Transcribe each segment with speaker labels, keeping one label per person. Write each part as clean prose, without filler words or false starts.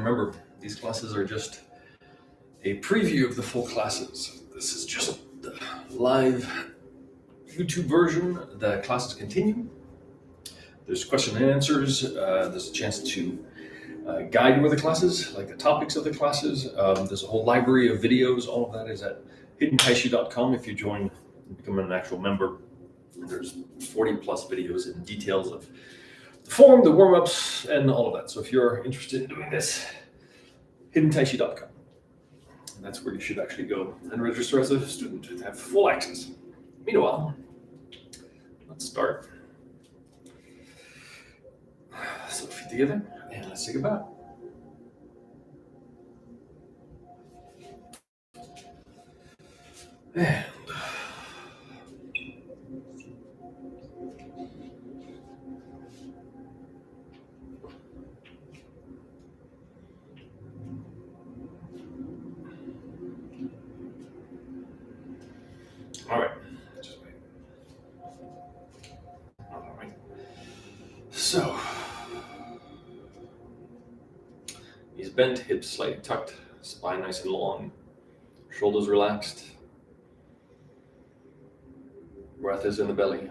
Speaker 1: remember, these classes are just a preview of the full classes. This is just the live YouTube version. The classes continue. There's question and answers. There's a chance to guide you with the classes, like the topics of the classes. There's a whole library of videos. All of that is at hiddentaichi.com. If you join and become an actual member, there's 40 plus videos and details of the form, the warm-ups, and all of that. So if you're interested in doing this, hiddentaichi.com. And that's where you should actually go and register as a student to have full access. Meanwhile, let's start. So feet together, and let's take a bow. And all right, just wait. All right. So, knees bent, hips slightly tucked, spine nice and long, shoulders relaxed. Breath is in the belly.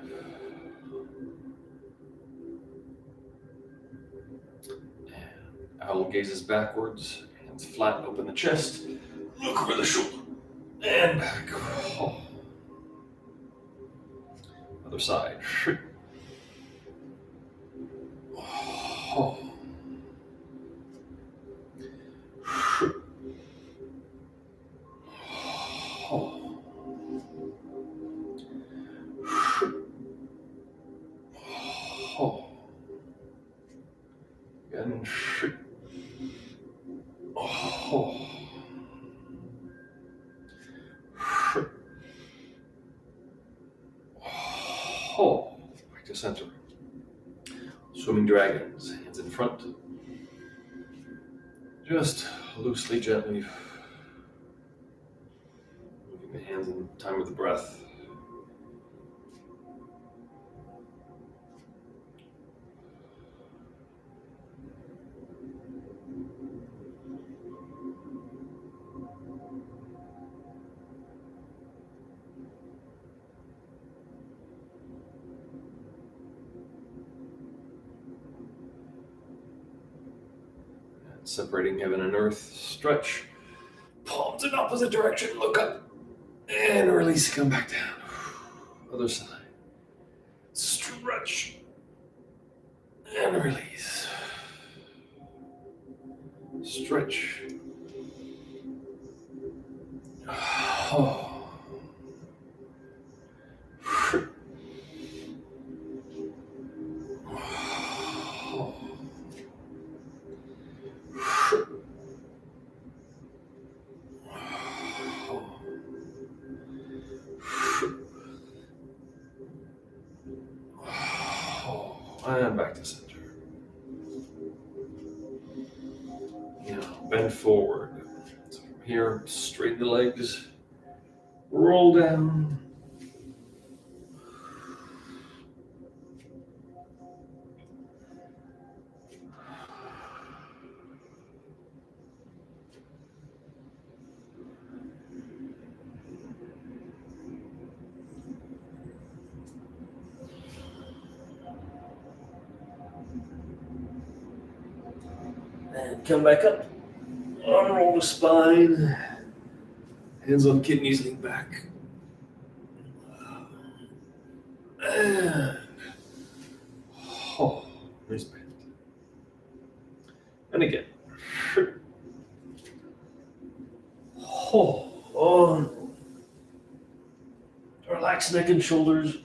Speaker 1: And owl gazes backwards, hands flat, open the chest, look over the shoulder, and back. Oh. Other side. Oh. And back to center. Swimming dragons, hands in front. Just loosely, gently moving the hands in time with the breath. Separating heaven and earth, stretch, palms in opposite direction, look up, and release, come back down. Other side, stretch, and release. Stretch. Oh. And back to center. Now bend forward. So from here, straighten the legs, roll down. And come back up. Unroll the spine. Hands on kidneys, lean back. And wrist bend. And again. Relax neck and shoulders.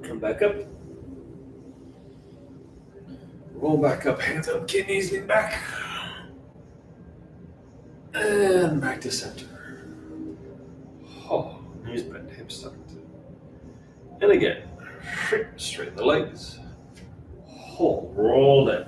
Speaker 1: Come back up. Roll back up, hands on kidneys, lean back. And back to center. Oh, knees bent, hips tucked. And again, straighten the legs. Hold, roll down.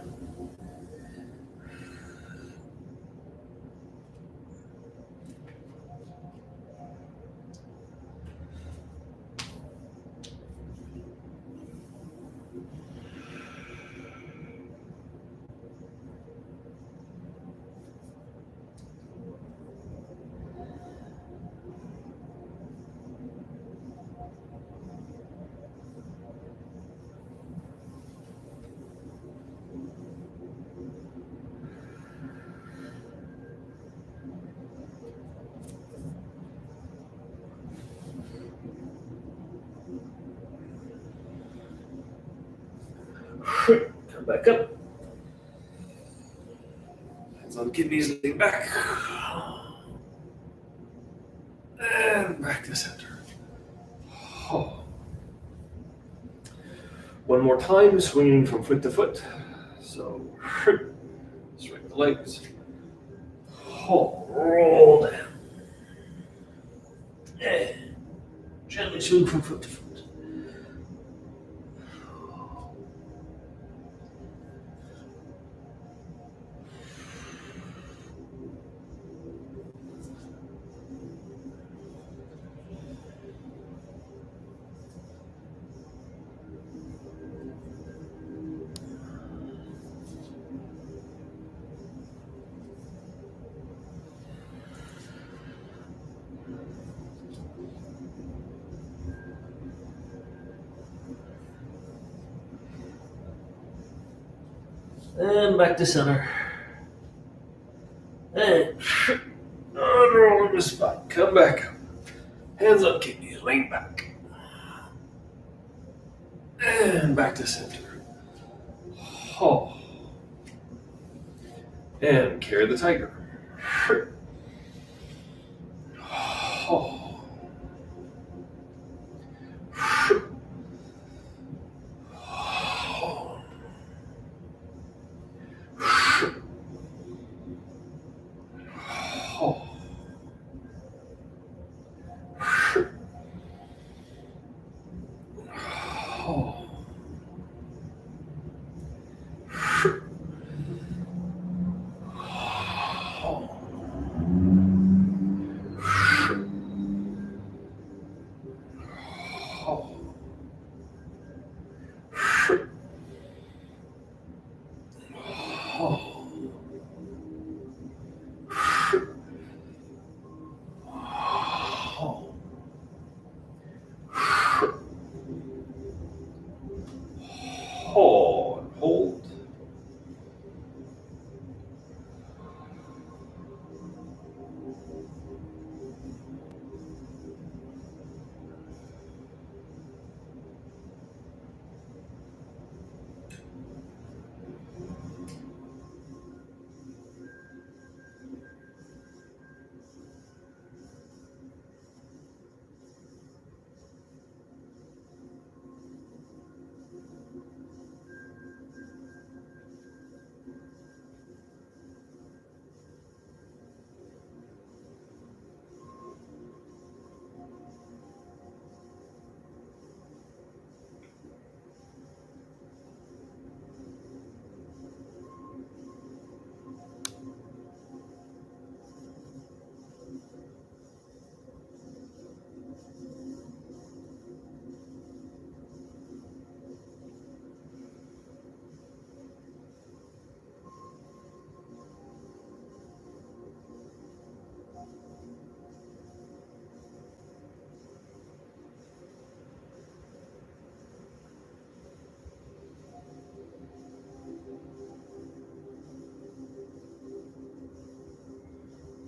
Speaker 1: Come back up. Hands on kidneys, lean back. And back to center. Oh. One more time, swinging from foot to foot. So, straighten the legs. Oh, roll down. And gently swing from foot to foot. And back to center. And unroll in the spine. Come back up. Hands on kidneys, lean back. And back to center. Oh. And carry the tiger. Oh. Hold.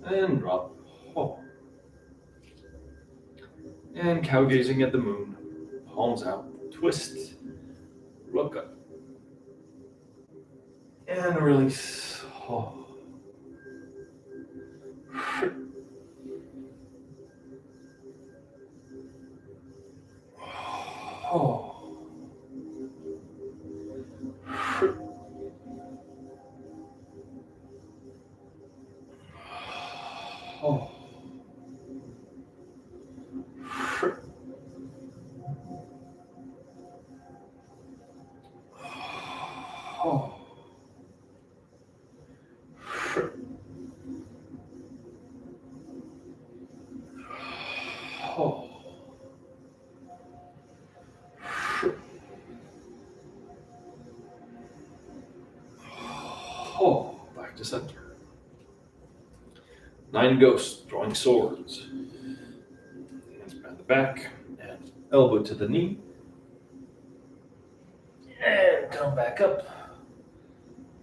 Speaker 1: And drop. Oh. And cow gazing at the moon. Palms out. Twist. Look up. And release. Oh. Oh. Oh. Oh, back to center. 9 ghosts drawing swords. Hands behind the back and elbow to the knee. And come back up.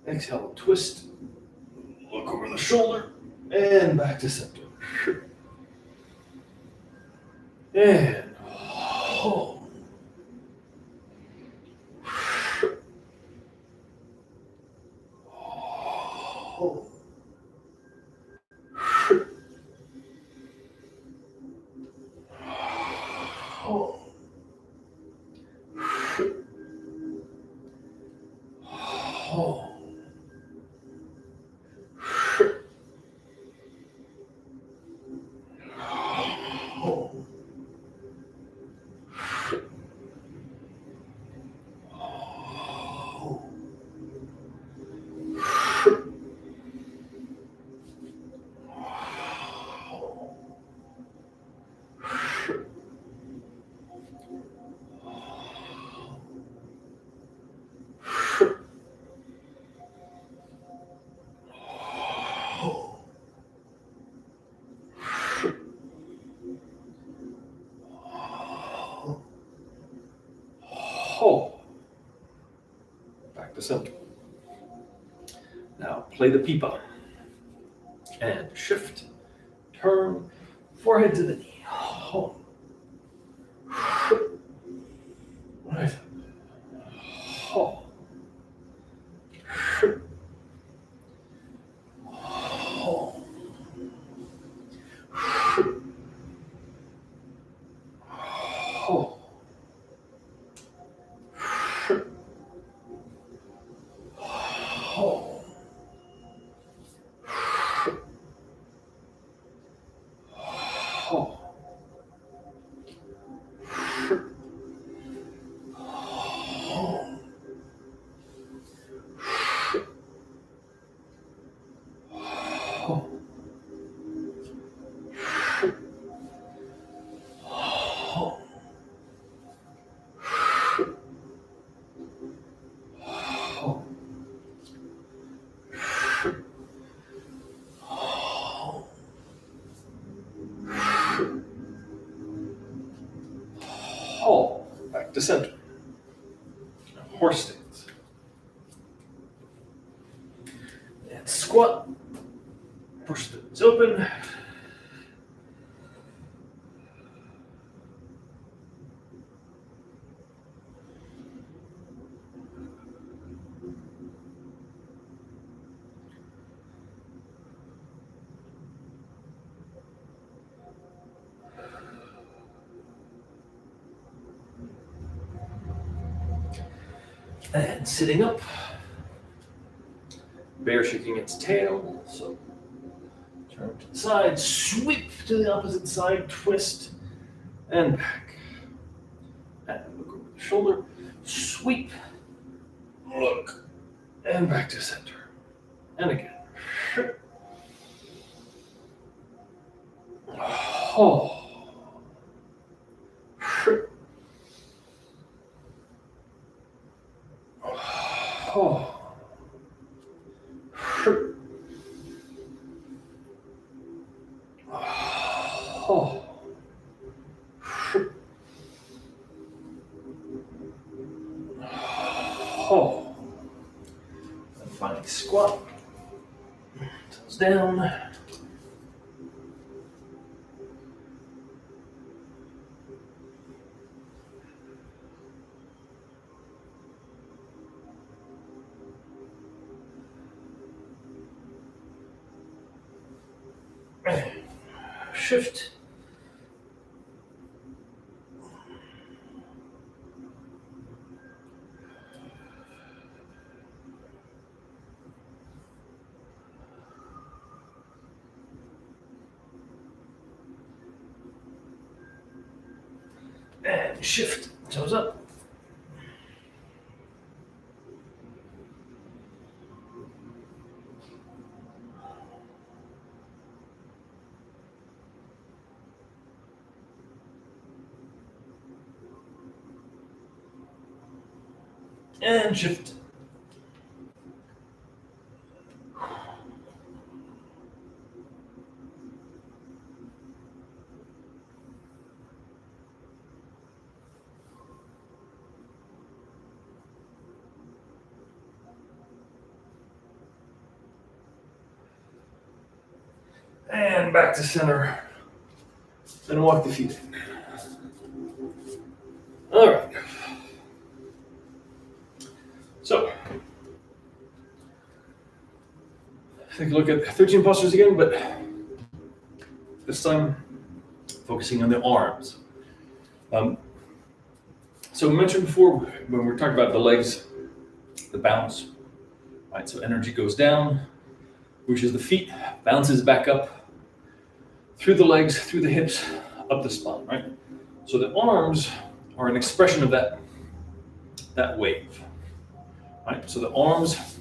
Speaker 1: Exhale, twist. Look over the shoulder and back to center. And hold. Hold. Hold. Hold. Hold. Back to center. Now play the pipa. And shift. Turn. Forehead to the knee. Hold. Right. Hold. Hold. Hold. Hold. Hold. Hold. Back to center. Horse stance. And squat. Push the knees open. And sitting up. Bear shaking its tail. So turn to the side, sweep to the opposite side, twist, and back. And look over the shoulder, sweep, look, and back to center. And again. Oh. Oh. Oh. Oh. And finally squat. Toes down. Shift. And shift. Toes up. And shift. And back to center. Then walk the feet in. All right. So, take a look at 13 postures again, but this time focusing on the arms. So we mentioned before when we were talking about the legs, the bounce, right? So energy goes down, reaches the feet, bounces back up through the legs, through the hips, up the spine, right? So the arms are an expression of that wave, right? So the arms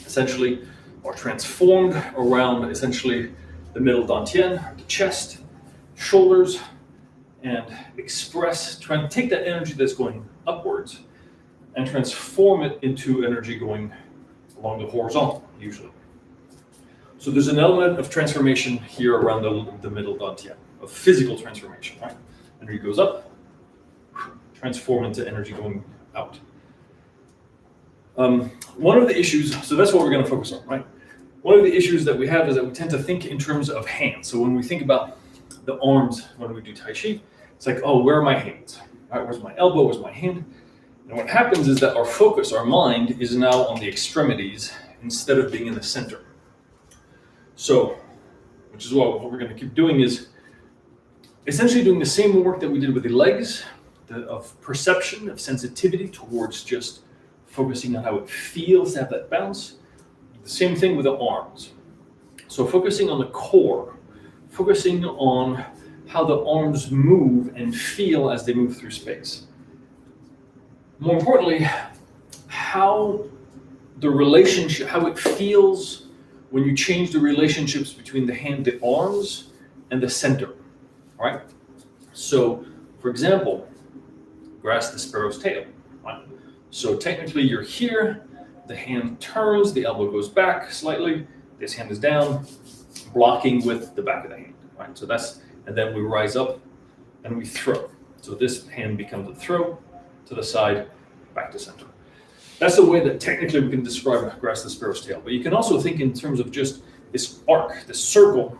Speaker 1: essentially are transformed around essentially the middle dantian, the chest, shoulders, and try and take that energy that's going upwards and transform it into energy going along the horizontal, usually. So there's an element of transformation here around the middle dantian, of physical transformation, right? Energy goes up, transform into energy going out. One of the issues, so that's what we're going to focus on, right? One of the issues that we have is that we tend to think in terms of hands. So when we think about the arms, when we do Tai Chi, it's like, oh, where are my hands? All right, where's my elbow? Where's my hand? And what happens is that our focus, our mind, is now on the extremities instead of being in the center. So, which is what we're going to keep doing is essentially doing the same work that we did with the legs, of perception, of sensitivity towards just focusing on how it feels to have that bounce. The same thing with the arms. So focusing on the core, focusing on how the arms move and feel as they move through space. More importantly, how the relationship, how it feels when you change the relationships between the arms, and the center, right? So, for example, grasp the sparrow's tail, right? So technically you're here, the hand turns, the elbow goes back slightly, this hand is down, blocking with the back of the hand, right? So and then we rise up and we throw. So this hand becomes a throw to the side, back to center. That's the way that technically we can describe grasp the sparrow's tail. But you can also think in terms of just this arc, this circle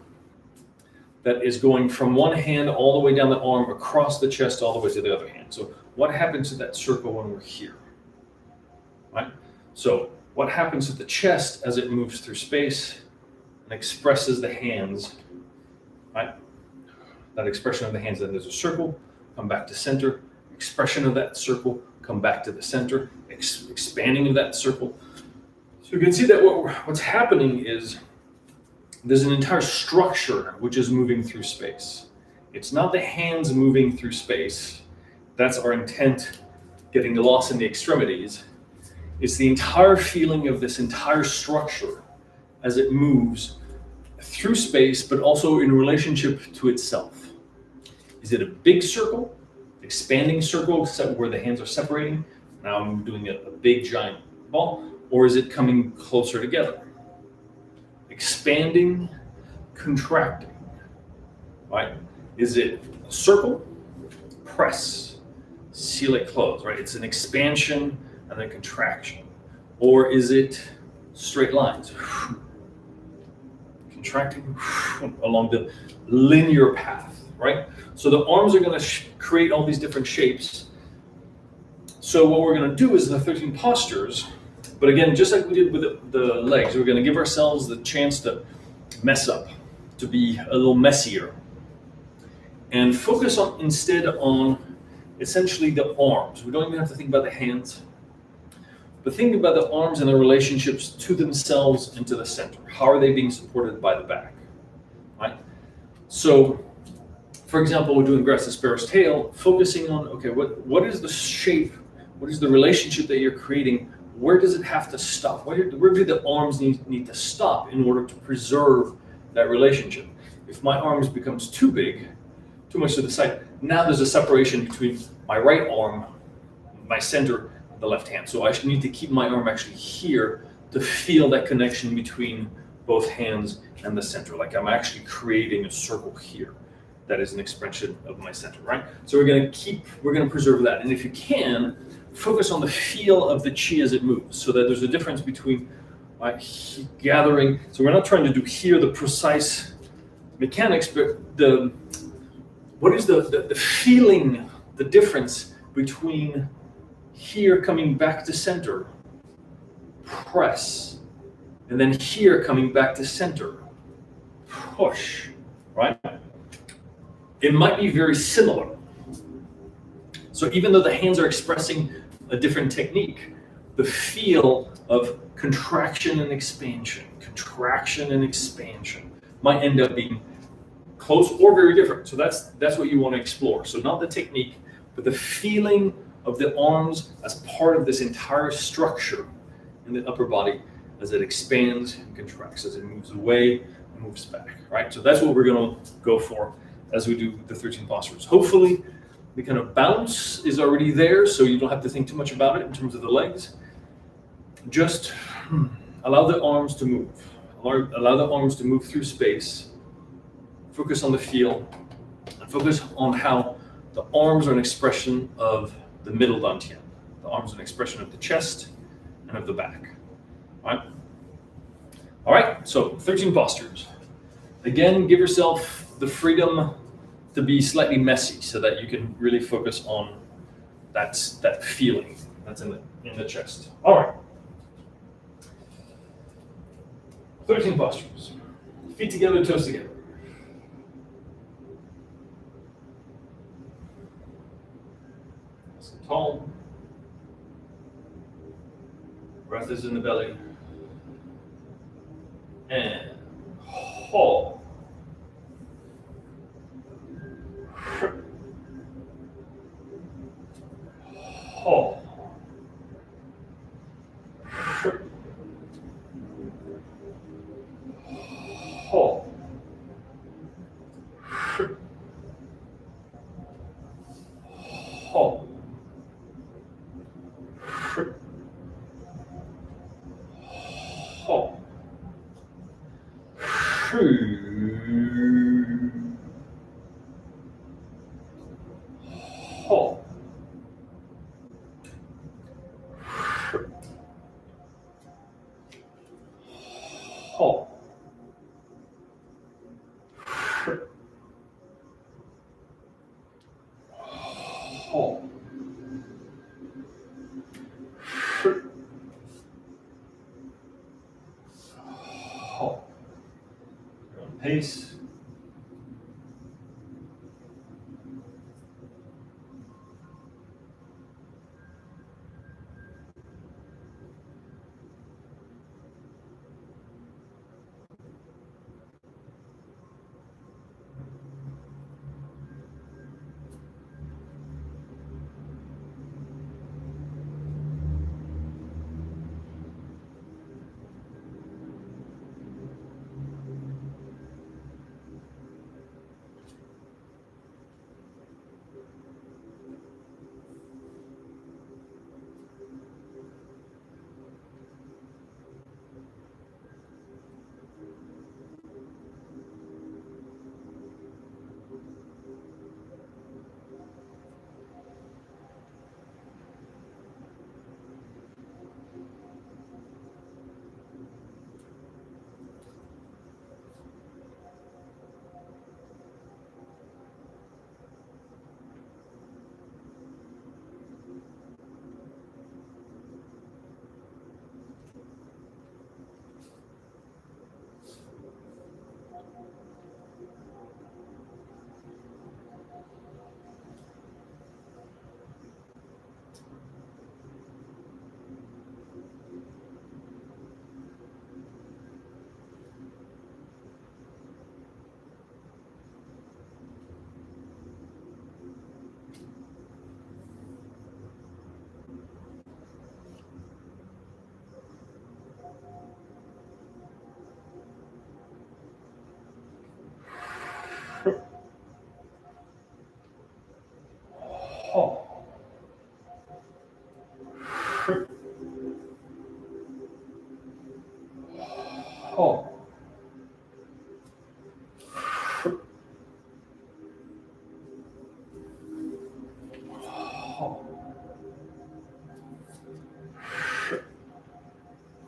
Speaker 1: that is going from one hand all the way down the arm, across the chest, all the way to the other hand. So what happens to that circle when we're here, right? So what happens to the chest as it moves through space and expresses the hands, right? That expression of the hands, then there's a circle, come back to center, expression of that circle, come back to the center, expanding of that circle. So you can see that what's happening is there's an entire structure which is moving through space. It's not the hands moving through space. That's our intent, getting lost in the extremities. It's the entire feeling of this entire structure as it moves through space, but also in relationship to itself. Is it a big circle, expanding circle where the hands are separating? Now I'm doing a big giant ball, or is it coming closer together? Expanding, contracting, right? Is it a circle, press, seal it close, right? It's an expansion and a contraction. Or is it straight lines? Contracting along the linear path, right? So the arms are going to create all these different shapes. So what we're going to do is the 13 postures, but again, just like we did with the legs, we're going to give ourselves the chance to mess up, to be a little messier, and focus instead on essentially the arms. We don't even have to think about the hands, but think about the arms and their relationships to themselves and to the center. How are they being supported by the back, right? So, for example, we're doing grasp the sparrow's tail, focusing on, okay, what is the shape, what is the relationship that you're creating? Where does it have to stop? Where do the arms need to stop in order to preserve that relationship? If my arms becomes too big, too much to the side, now there's a separation between my right arm, my center, the left hand. So I actually need to keep my arm actually here to feel that connection between both hands and the center. Like I'm actually creating a circle here. That is an expression of my center, right? So we're gonna preserve that. And if you can, focus on the feel of the chi as it moves, so that there's a difference between gathering. So we're not trying to do here the precise mechanics, but what is the feeling, the difference between here coming back to center, press, and then here coming back to center, push, right? It might be very similar. So even though the hands are expressing a different technique, the feel of contraction and expansion might end up being close or very different. So that's what you want to explore. So not the technique, but the feeling of the arms as part of this entire structure in the upper body as it expands and contracts, as it moves away and moves back, right? So that's what we're going to go for as we do the 13 postures. Hopefully the kind of bounce is already there, so you don't have to think too much about it in terms of the legs. Just allow the arms to move. Allow the arms to move through space. Focus on the feel, and focus on how the arms are an expression of the middle dantian. The arms are an expression of the chest and of the back. All right, so 13 postures. Again, give yourself the freedom to be slightly messy so that you can really focus on that feeling that's in the chest. All right. 13 postures. Feet together, toes together. Nice and tall. Breath is in the belly. And hold. Hold. Hold. Hold. Hold. Hold. Hold. Hold. Hold. Your own pace. Hold. ho, sh, ho.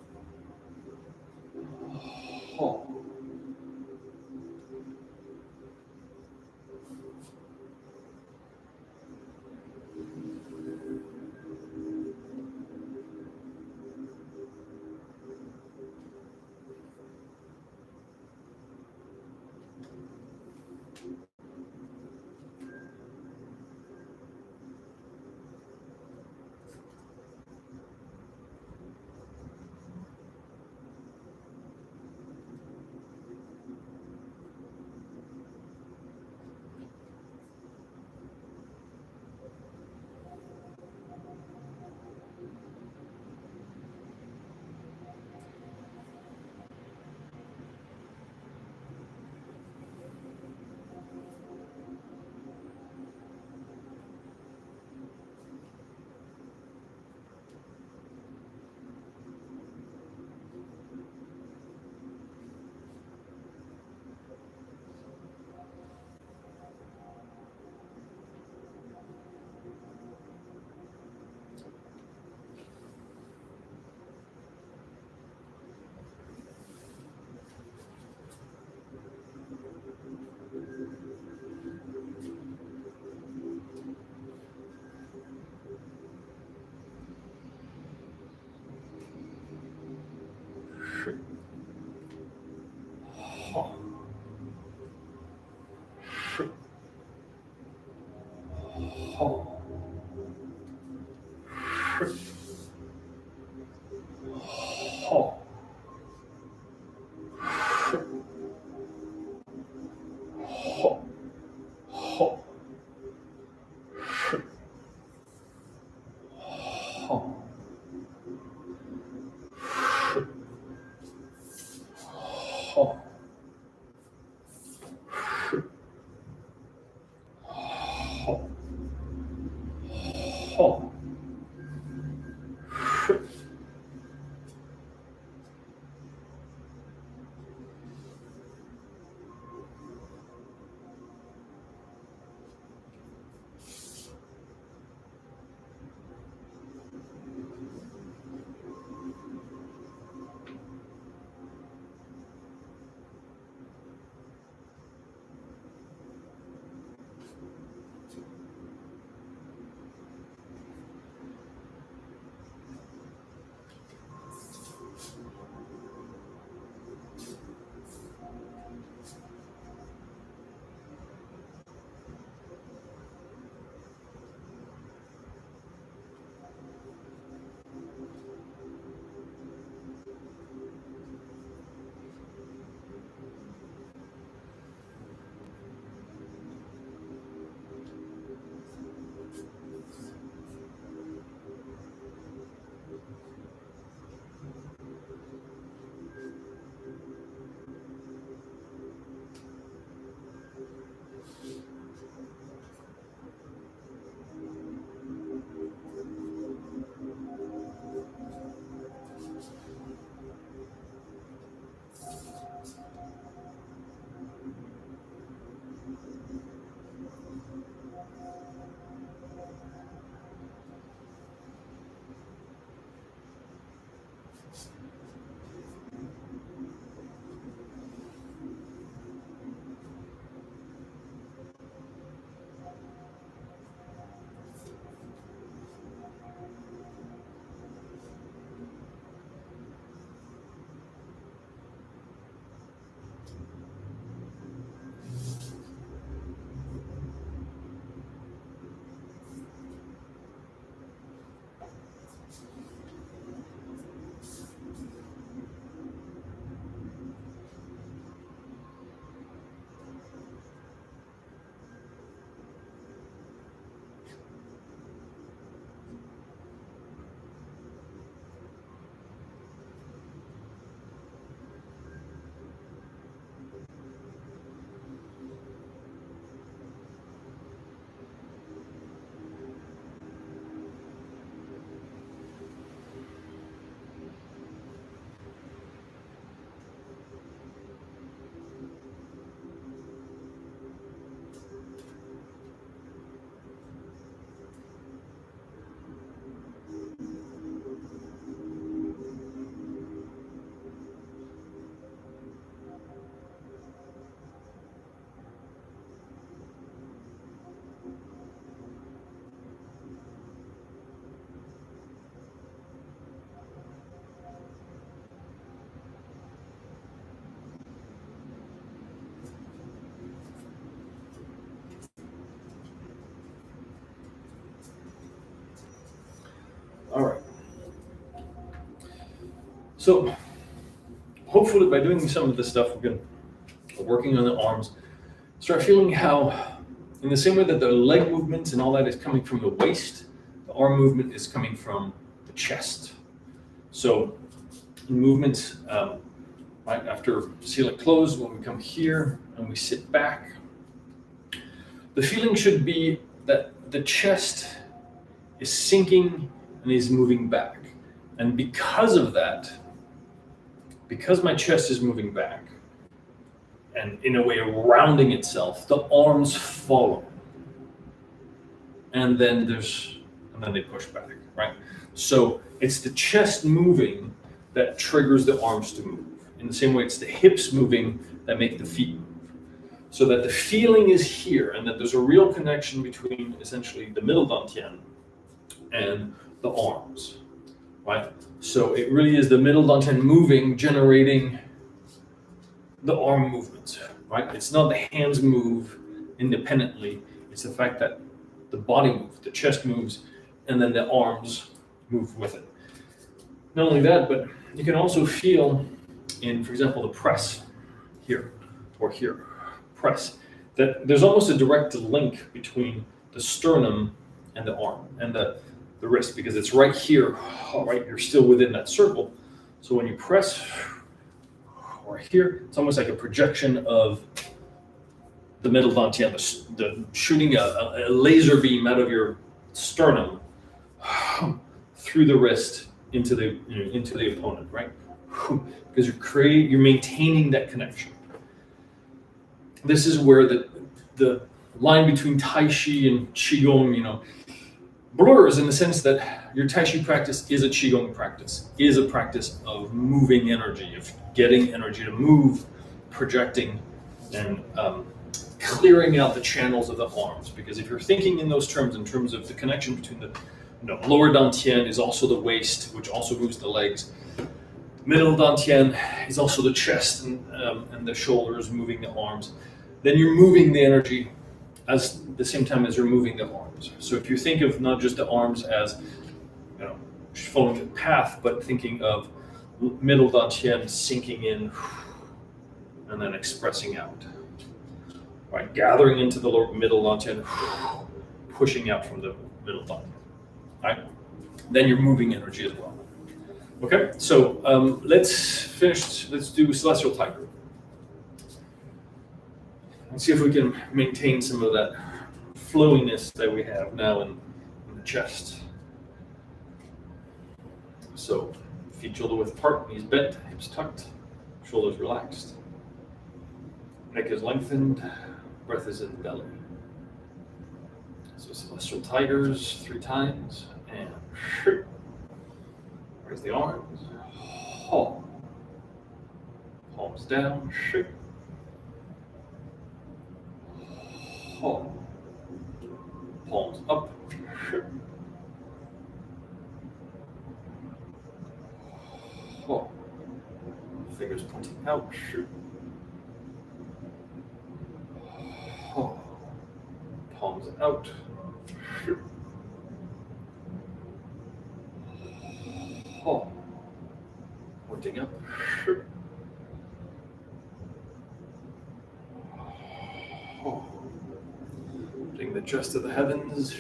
Speaker 1: So hopefully by doing some of this stuff, we can, working on the arms, start feeling how, in the same way that the leg movements and all that is coming from the waist, the arm movement is coming from the chest. So in movements, right after seal it closed, when we come here and we sit back, the feeling should be that the chest is sinking and is moving back. And because of that, because my chest is moving back, and in a way rounding itself, the arms follow. And then they push back, right? So it's the chest moving that triggers the arms to move. In the same way, it's the hips moving that make the feet move. So that the feeling is here, and that there's a real connection between essentially the middle dantian and the arms, right? So it really is the middle dantian moving, generating the arm movement, right? It's not the hands move independently. It's the fact that the body moves, the chest moves, and then the arms move with it. Not only that, but you can also feel in, for example, the press here or here, press, that there's almost a direct link between the sternum and the arm and the wrist, because it's right here, right? You're still within that circle. So when you press or here, it's almost like a projection of the middle dantian, the shooting a laser beam out of your sternum through the wrist into the opponent, right? Because you're maintaining that connection. This is where the line between Tai Chi and Qigong, blurs, in the sense that your Tai Chi practice is a Qigong practice, is a practice of moving energy, of getting energy to move, projecting, and clearing out the channels of the arms. Because if you're thinking in those terms, in terms of the connection between the lower dantian is also the waist, which also moves the legs. Middle dantian is also the chest and the shoulders, moving the arms. Then you're moving the energy as the same time as you're moving the arms. So if you think of not just the arms as following the path, but thinking of middle dantian sinking in and then expressing out, right? Gathering into the middle dantian, pushing out from the middle dantian, right? Then you're moving energy as well. Okay, so let's do Celestial Tiger. Let's see if we can maintain some of that flowiness that we have now in the chest. So feet shoulder width apart, knees bent, hips tucked, shoulders relaxed. Neck is lengthened, breath is in the belly. So Celestial Tigers 3 times, and raise the arms, haul. Palms down, shake. Haul. Palms up, shake. Haul. Fingers pointing out, shake. Haul. Palms out, shake. Haul. Pointing up, shake. Haul. Bring the chest to the heavens.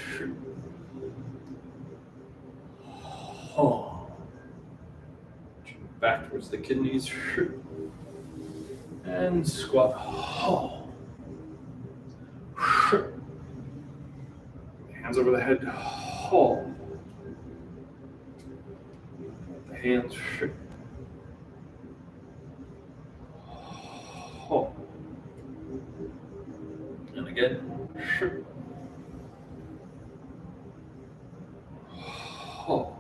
Speaker 1: Oh. Back towards the kidneys. And squat. Oh. Hands over the head. Oh. The hands. Oh. And again. Oh.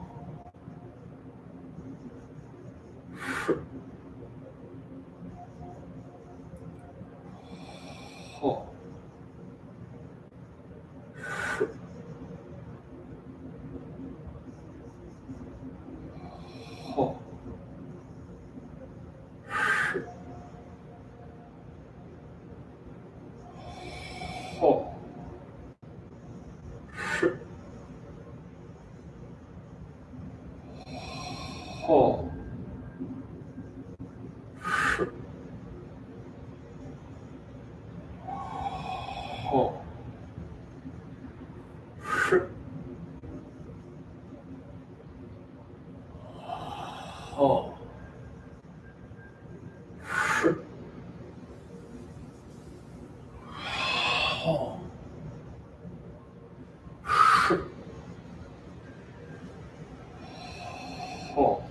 Speaker 1: Oh. Oh. Oh. Oh. Oh. Oh. Oh. Oh.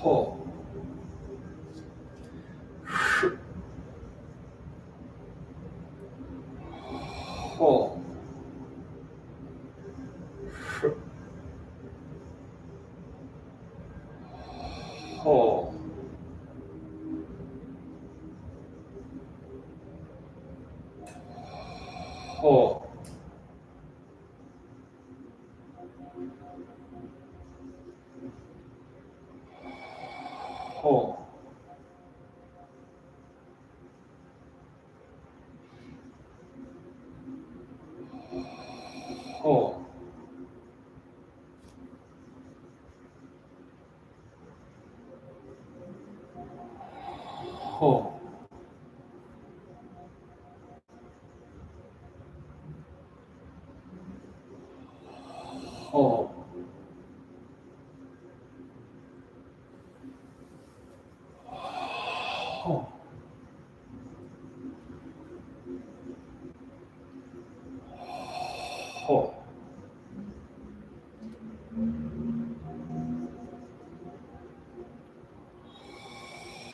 Speaker 1: Oh. Oh. Oh. Oh. Oh. Oh. Oh. Oh. Oh.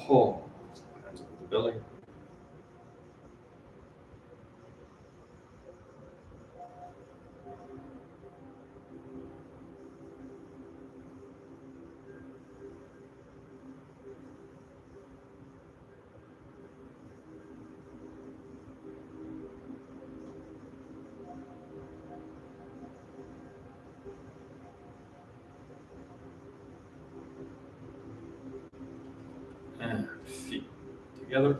Speaker 1: Oh. Hands over the belly. And feet together.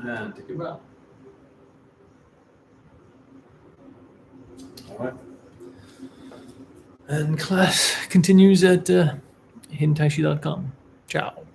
Speaker 1: And take a bow. All right. And class continues at hiddenTaichi.com. Ciao.